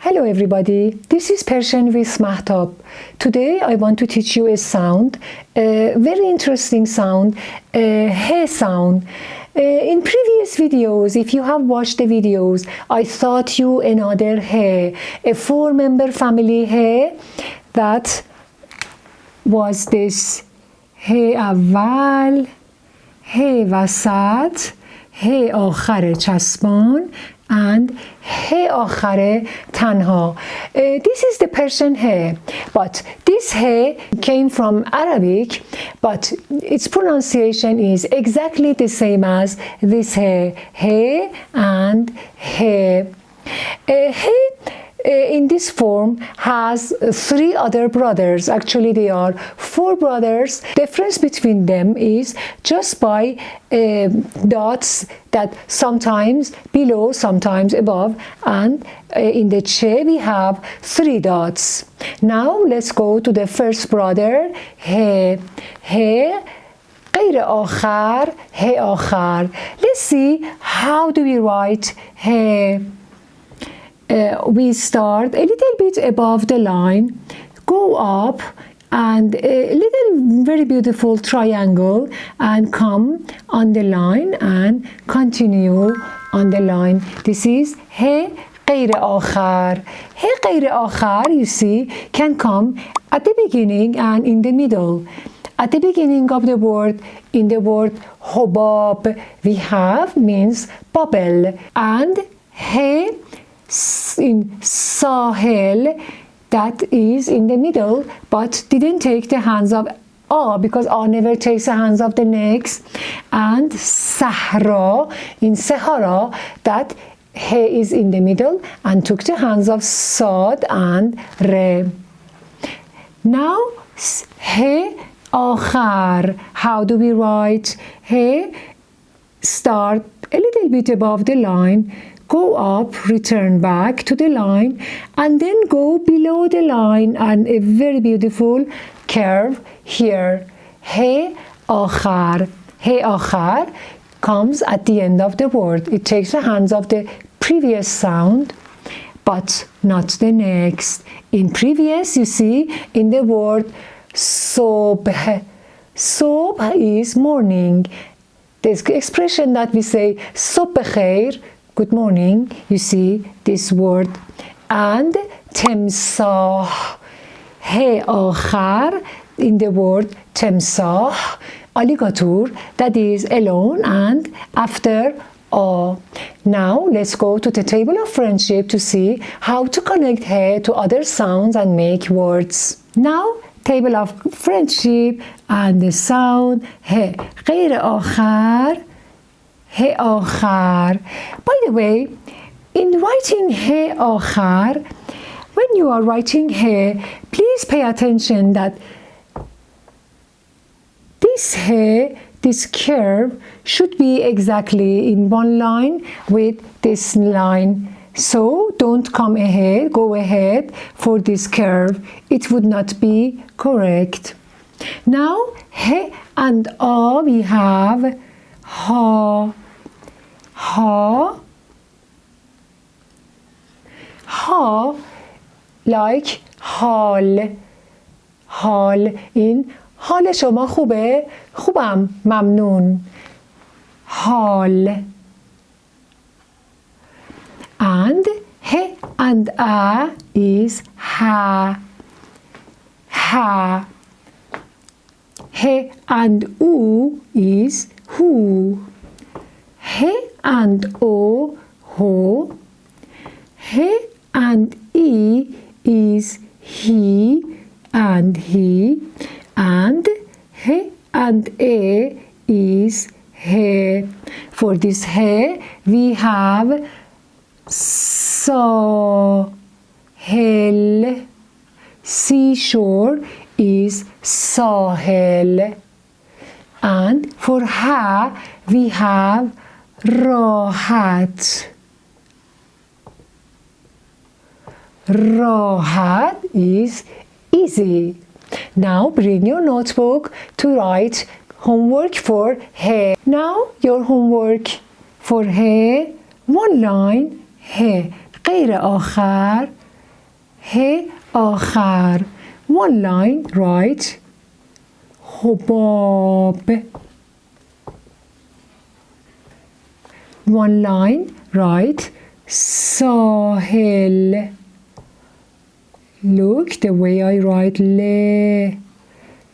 Hello everybody, this is Persian with Mahtab. Today I want to teach you a sound, a very interesting sound, a he sound. In previous videos, if you have watched the videos, I taught you another he, a four-member family he that was this he اول، he وسط، he آخر چسبان and he آخر تنها. This is the Persian he, but this he came from Arabic, but its pronunciation is exactly the same as this he and he. He in this form has three other brothers. Actually they are four brothers. Difference between them is just by dots that sometimes below, sometimes above, and in the che we have three dots. Now let's go to the first brother, he غیر آخر، he آخر. Let's see how do we write he. We start a little bit above the line, go up and a little very beautiful triangle and come on the line and continue on the line. This is he غیر آخر. He غیر آخر, you see, can come at the beginning and in the middle. At the beginning of the word, in the word حباب, we have means bubble, and he in sahel, that is in the middle, but didn't take the hands of A because A never takes the hands of the next, and sahra in Sahara, that he is in the middle and took the hands of Sad and Re. Now he آخر, how do we write he? Start a little bit above the line, go up, return back to the line, and then go below the line and a very beautiful curve here. He آخر. He آخر comes at the end of the word. It takes the hands of the previous sound, but not the next. In previous, you see, in the word صبح. صبح is morning. This expression that we say صبح خیر, good morning, you see this word. And تمساح, he آخر in the word تمساح, alligator, that is alone and after A. Now let's go to the table of friendship to see how to connect he to other sounds and make words. Now table of friendship and the sound he غیر آخر, he آخر. By the way, in writing he آخر, when you are writing he, please pay attention that this he, this curve, should be exactly in one line with this line. So don't come ahead, go ahead for this curve. It would not be correct. Now he and A we have ha, ha, ha, like حال. حال in حال شما خوبه؟ خوبم، ممنون. حال. And he and a is ha, ha. He and u is who. He and o, ho. He and e is he and he. And he and a is he. For this he, we have sahel. Seashore is sahel. And for ha, we have rahat. Rahat is easy. Now bring your notebook to write homework for he. Now your homework for he, one line he غیر آخر ه آخر. One line, write حباب. One line, write ساحل. Look the way I write le.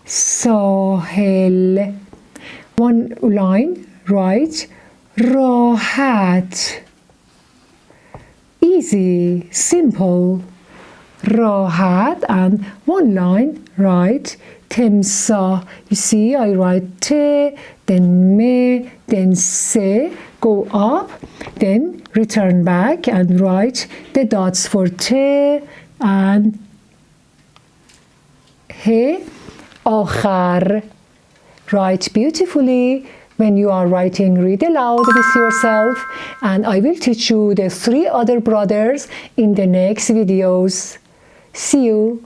ساحل. One line, write راحت. Easy, simple. راحت. And one line, write تمساح. You see, I write te, then me, then se, go up, then return back and write the dots for te and he آخر. Write beautifully. When you are writing, read aloud with yourself, and I will teach you the 3 other brothers in the next videos. See you.